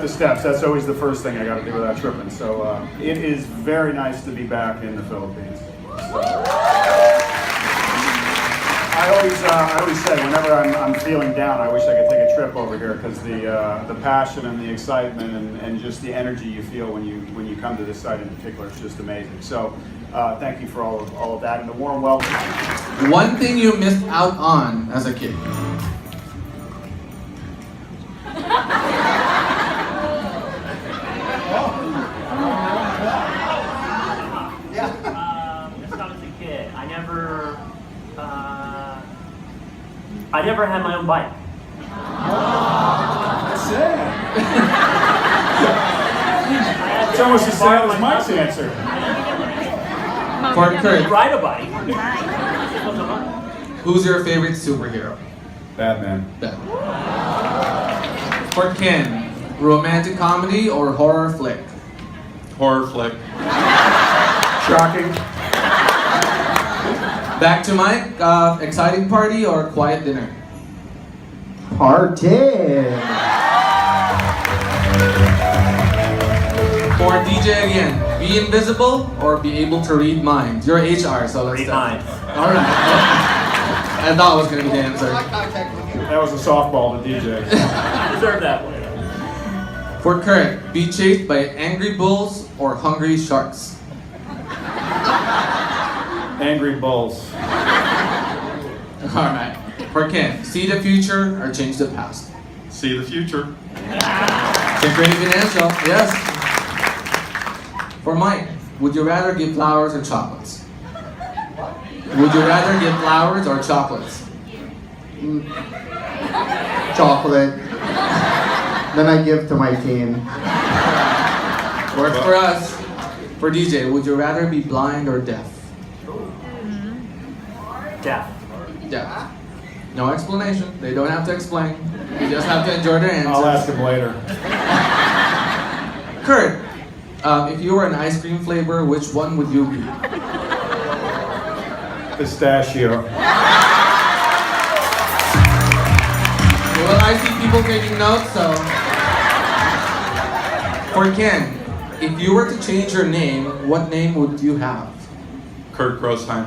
The steps, that's always the first thing I got to do without tripping. So it is very nice to be back in the Philippines. So, I always say whenever I'm feeling down, I wish I could take a trip over here because the passion and the excitement and just the energy you feel when you come to this site in particular is just amazing. So thank you for all of that and the warm welcome. One thing you missed out on as a kid. I never had my own bike. That's sad. It's almost as sad as Mike's answer. For Kurt, Ride a bike. who's your favorite superhero? Batman. Ben. For Ken, romantic comedy or horror flick? Horror flick. Shocking. Back to Mike, exciting party or quiet dinner? Party! For DJ again, be invisible or be able to read minds? You're HR, so let's Read start. minds. Alright. I thought it was going to be the answer. That was a softball to DJ. Deserve that one. For Kurt, be chased by angry bulls or hungry sharks? Angry Bulls. Alright. For Ken, see the future or change the past? See the future. It's a great good answer. Yes. For Mike, would you rather give flowers or chocolates? Would you rather give flowers or chocolates? Chocolate. Then I give to my team. Works for us. For DJ, would you rather be blind or deaf? Deaf. Deaf. No explanation. They don't have to explain. You just have to enjoy their answers. I'll ask him later. Kurt, if you were an ice cream flavor, which one would you be? Pistachio. Well, I see people taking notes, so. For Ken, if you were to change your name, what name would you have? Kurt Grossheim.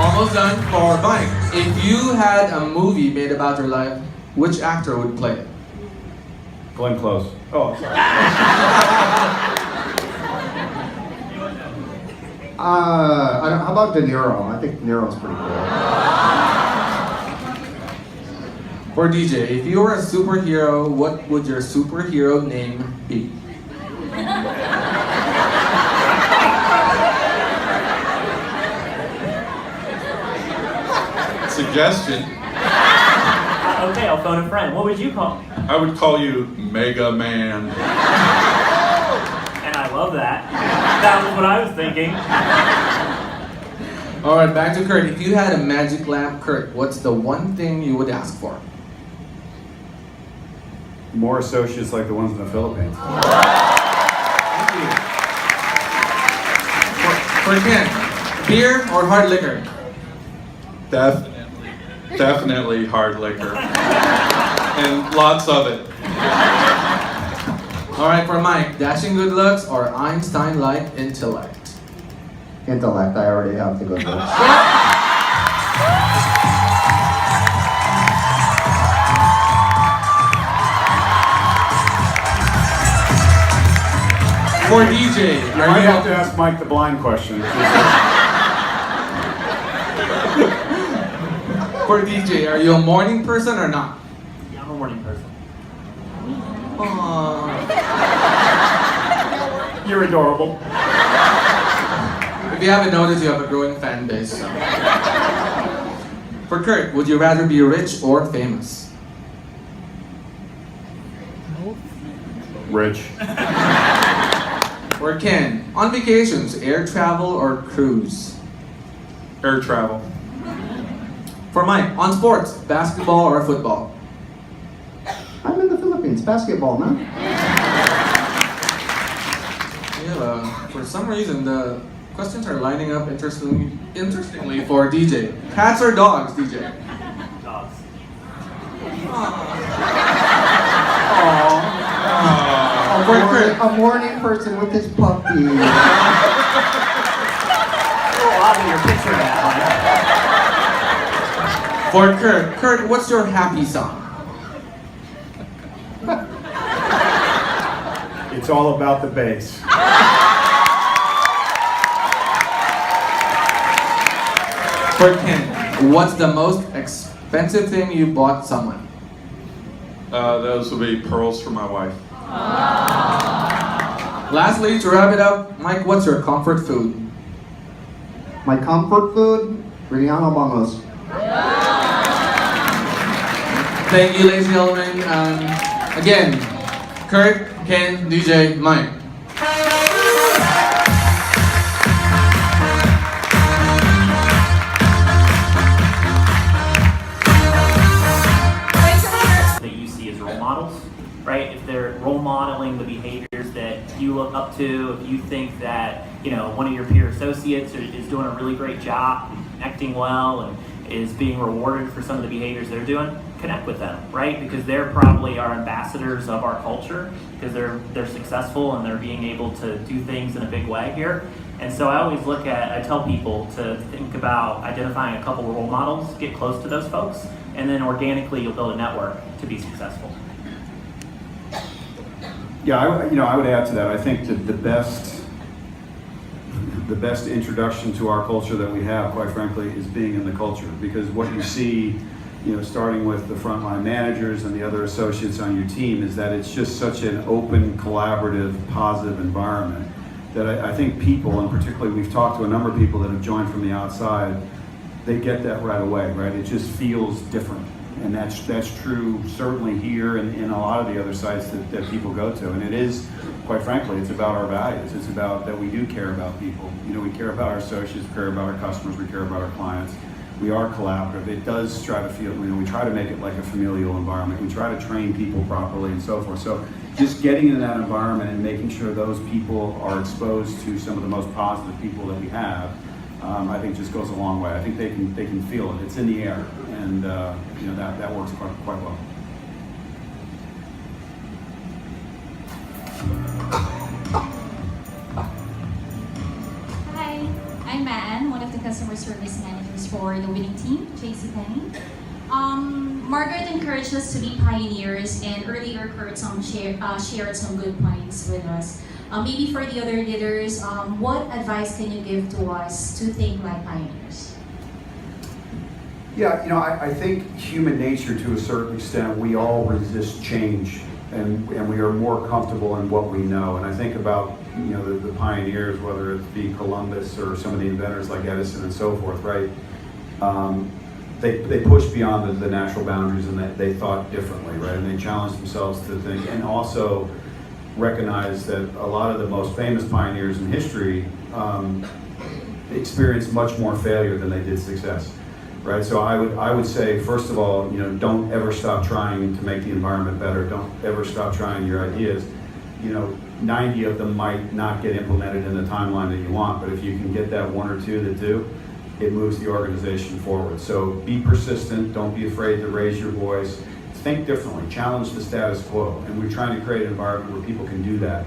Almost done. For Mike, if you had a movie made about your life, which actor would play it? Glenn Close. Oh, sorry. How about De Niro? I think De Niro's pretty cool. For DJ, if you were a superhero, what would your superhero name be? Suggestion. Okay, I'll phone a friend. What would you call me? I would call you Mega Man. And I love that. That was what I was thinking. Alright, back to Kurt. If you had a magic lamp, Kurt, what's the one thing you would ask for? More associates like the ones in the Philippines. For Ken, beer or hard liquor? Definitely hard liquor. And lots of it. Alright, for Mike, dashing good looks or Einstein-like intellect? Intellect, I already have to go to. For DJ, You might have to ask Mike the blind question. For DJ, are you a morning person or not? Yeah, I'm a morning person. Aww. You're adorable. If you haven't noticed, you have a growing fan base. So. For Kurt, would you rather be rich or famous? Rich. For Ken, on vacations, air travel or cruise? Air travel. For Mike, on sports, basketball or football? I'm in the Philippines. Basketball, man. Yeah, for some reason, the questions are lining up interestingly for DJ. Cats or dogs, DJ? Dogs. For Kurt. A morning person with his puppy. A little odd when you're picturing that For Kurt. Kurt, what's your happy song? It's all about the bass. For Ken, what's the most expensive thing you bought someone? Those will be pearls for my wife. Lastly, to wrap it up, Mike, what's your comfort food? My comfort food, Rihanna Vamos. Thank you, ladies and gentlemen. Again, Kurt, Ken, DJ, Mike. that you see as role models, right? If they're role modeling the behaviors that you look up to, if you think that, you know, one of your peer associates is doing a really great job, acting well, and is being rewarded for some of the behaviors they're doing, connect with them, right? Because they're probably our ambassadors of our culture, because they're successful and they're being able to do things in a big way here. And so I tell people to think about identifying a couple of role models, get close to those folks, and then organically you'll build a network to be successful. Yeah, I would add to that. I think that the best introduction to our culture that we have, quite frankly, is being in the culture. Because what you see, starting with the frontline managers and the other associates on your team, is that it's just such an open, collaborative, positive environment that I think people, and particularly we've talked to a number of people that have joined from the outside, they get that right away, right? It just feels different. And that's true certainly here and in a lot of the other sites that people go to. And it is, quite frankly, it's about our values. It's about that we do care about people. We care about our associates, we care about our customers, we care about our clients. We are collaborative. It does try to feel, we try to make it like a familial environment. We try to train people properly and so forth. So just getting in that environment and making sure those people are exposed to some of the most positive people that we have, I think just goes a long way. I think they can feel it. It's in the air, and that works quite well. Hi, I'm Maan, one of the customer service managers for the winning team, JCPenney. Margaret encouraged us to be pioneers, and earlier Kurt shared some good points with us. Maybe for the other leaders, what advice can you give to us to think like pioneers? Yeah, I think human nature, to a certain extent, we all resist change, and we are more comfortable in what we know. And I think about the pioneers, whether it be Columbus or some of the inventors like Edison and so forth, right? They pushed beyond the natural boundaries, and they thought differently, right? And they challenged themselves to think, and also recognize that a lot of the most famous pioneers in history experienced much more failure than they did success, right? So I would say, first of all, don't ever stop trying to make the environment better. Don't ever stop trying your ideas. 90 of them might not get implemented in the timeline that you want, but if you can get that one or two that do, it moves the organization forward. So be persistent. Don't be afraid to raise your voice. Think differently, challenge the status quo, and we're trying to create an environment where people can do that.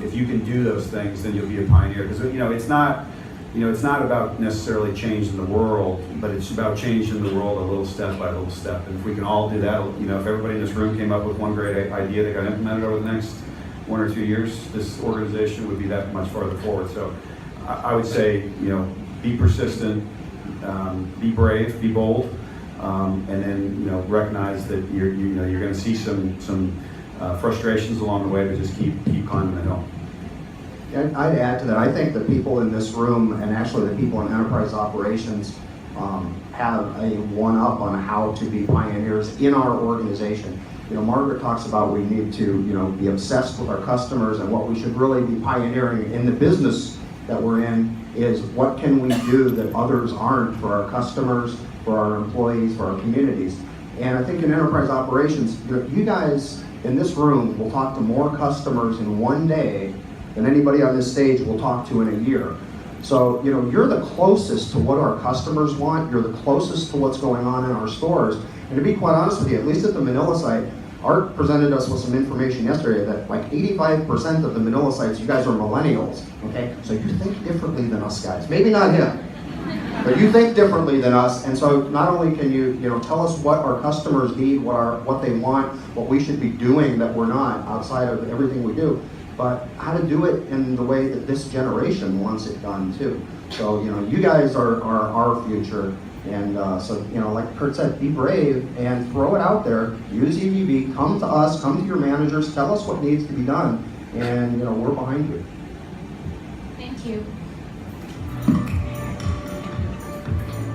If you can do those things, then you'll be a pioneer. Because it's not about necessarily changing the world, but it's about changing the world a little step by little step. And if we can all do that, if everybody in this room came up with one great idea that got implemented over the next 1 or 2 years, this organization would be that much farther forward. So I would say, be persistent, be brave, be bold. And then recognize that you're going to see some frustrations along the way, but just keep climbing the hill. And I'd add to that. I think the people in this room, and actually the people in enterprise operations, have a one-up on how to be pioneers in our organization. Margaret talks about we need to be obsessed with our customers, and what we should really be pioneering in the business that we're in is what can we do that others aren't for our customers, for our employees, for our communities. And I think in enterprise operations, you guys in this room will talk to more customers in one day than anybody on this stage will talk to in a year. So, you're the closest to what our customers want. You're the closest to what's going on in our stores. And to be quite honest with you, at least at the Manila site, Art presented us with some information yesterday that like 85% of the Manila sites, you guys are millennials, okay? So you think differently than us guys. Maybe not him, but you think differently than us. And so not only can you, tell us what our customers need, what they want, what we should be doing that we're not outside of everything we do, but how to do it in the way that this generation wants it done too. So, you guys are our future. And so, like Kurt said, be brave and throw it out there. Use EVB, come to us, come to your managers, tell us what needs to be done, and we're behind you. Thank you.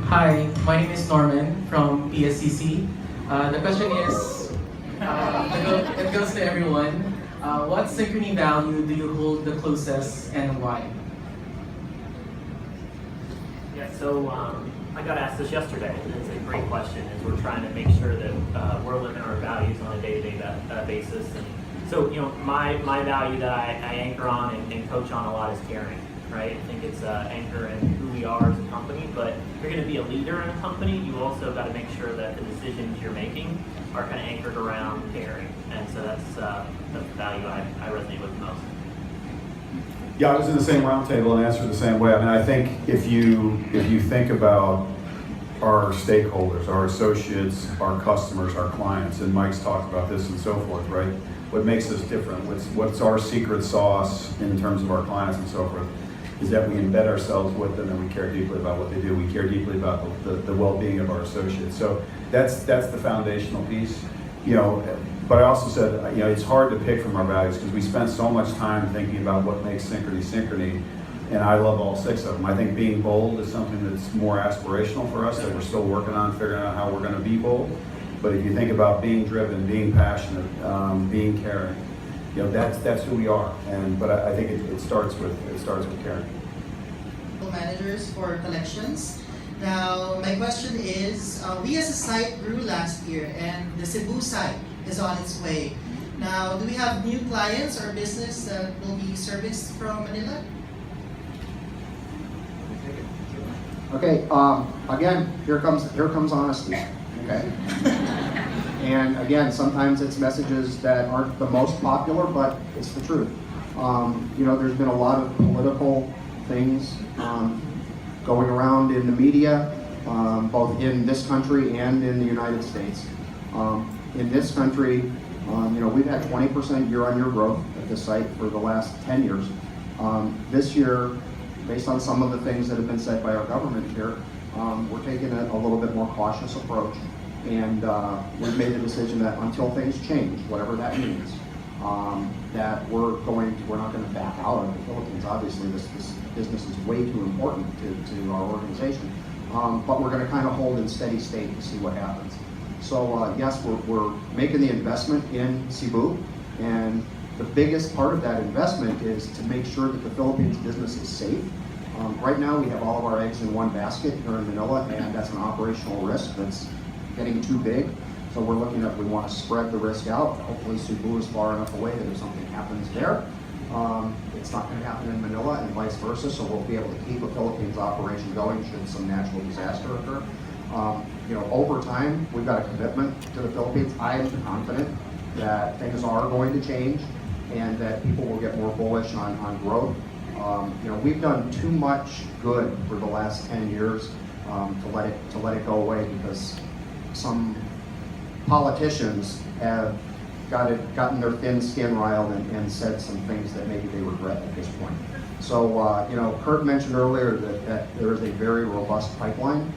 Hi, my name is Norman from PSCC. The question is, it goes to everyone. What Synchrony value do you hold the closest and why? Yeah, so I got asked this yesterday, and it's a great question, as we're trying to make sure that we're living our values on a day-to-day basis. And so, my value that I anchor on and coach on a lot is caring, right? I think it's anchor in who we are as a company, but if you're going to be a leader in a company, you also got to make sure that the decisions you're making are kind of anchored around caring. And so that's the value I resonate with the most. Yeah, I was in the same roundtable and answered the same way. I mean, I think if you think about our stakeholders, our associates, our customers, our clients, and Mike's talked about this and so forth, right? What makes us different? What's our secret sauce in terms of our clients and so forth? Is that we embed ourselves with them and we care deeply about what they do. We care deeply about the well-being of our associates. So that's the foundational piece. But I also said, it's hard to pick from our values because we spend so much time thinking about what makes Synchrony Synchrony, and I love all 6 of them. I think being bold is something that's more aspirational for us that we're still working on, figuring out how we're going to be bold. But if you think about being driven, being passionate, being caring, that's who we are. But I think it starts with caring. Managers for collections. Now, my question is, we as a site grew last year, and the Cebu site is on its way. Now, do we have new clients or business that will be serviced from Manila? Okay, again, here comes honesty, okay? And again, sometimes it's messages that aren't the most popular, but it's the truth. There's been a lot of political things going around in the media, both in this country and in the United States. In this country, we've had 20% year-on-year growth at this site for the last 10 years. This year, based on some of the things that have been said by our government here, we're taking a little bit more cautious approach. And we've made the decision that until things change, whatever that means, that we're not going to back out of the Philippines. Obviously, this business is way too important to our organization, but we're going to kind of hold in steady state to see what happens. So yes, we're making the investment in Cebu, and the biggest part of that investment is to make sure that the Philippines business is safe. Right now, we have all of our eggs in one basket here in Manila, and that's an operational risk that's getting too big. So we're looking at, we want to spread the risk out. Hopefully Cebu is far enough away that if something happens there, it's not going to happen in Manila and vice versa. So we'll be able to keep a Philippines operation going should some natural disaster occur. Over time, we've got a commitment to the Philippines. I am confident that things are going to change and that people will get more bullish on growth. We've done too much good for the last 10 years to let it go away because some politicians have gotten their thin skin riled and said some things that maybe they regret at this point. So, Kurt mentioned earlier that there is a very robust pipeline.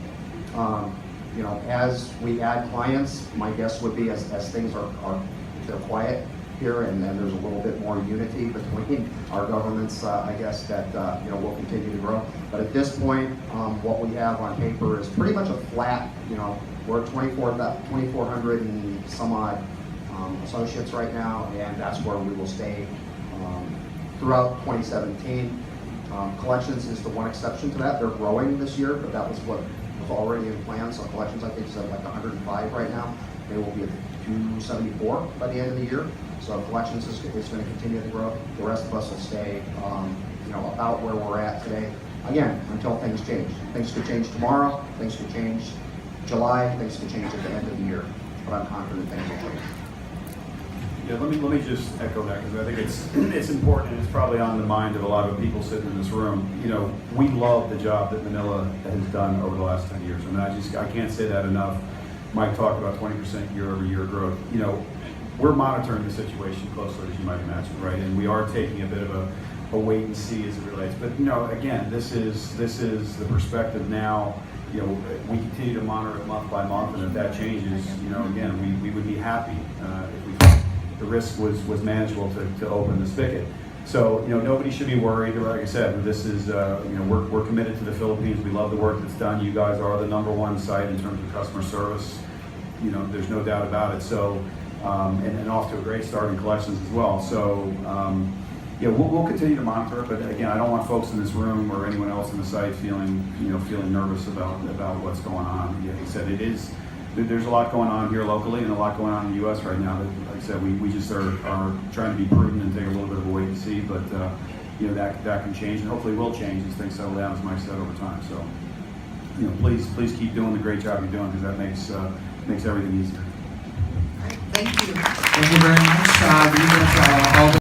As we add clients, my guess would be as things are they're quiet here and there's a little bit more unity between our governments, I guess that will continue to grow. But at this point, what we have on paper is pretty much a flat, we're at 2,400 and some odd associates right now, and that's where we will stay throughout 2017. Collections is the one exception to that. They're growing this year, but that was what was already in plan. So collections, I think, is at like 105 right now. They will be at 274 by the end of the year. So collections is going to continue to grow. The rest of us will stay, about where we're at today. again, until things change. Things could change tomorrow, things could change July, things could change at the end of the year, but I'm confident things will change. Yeah, let me just echo that because I think it's important and it's probably on the mind of a lot of people sitting in this room. You know, we love the job that Manila has done over the last 10 years. I mean, I can't say that enough. Mike talked about 20% year-over-year growth. You know, we're monitoring the situation closely, as you might imagine, right? And we are taking a bit of a wait and see as it relates. But you know, again, this is the perspective now. You know, we continue to monitor it month by month, and if that changes, you know, again, we would be happy if we thought the risk was manageable to open the spigot. So, you know, nobody should be worried. Like I said, this is, you know, we're committed to the Philippines. We love the work that's done. You guys are the #1 site in terms of customer service. You know, there's no doubt about it. So, and off to a great start in collections as well. So, yeah, we'll continue to monitor it. But again, I don't want folks in this room or anyone else in the site feeling nervous about what's going on. Yeah, like I said, there's a lot going on here locally and a lot going on in the U.S. right now. That, like I said, we just are trying to be prudent and take a little bit of a wait and see. But you know, that can change and hopefully will change as things settle down, as Mike said, over time. So, you know, please keep doing the great job you're doing because that makes everything easier. Thank you. Thank you very much. We got all the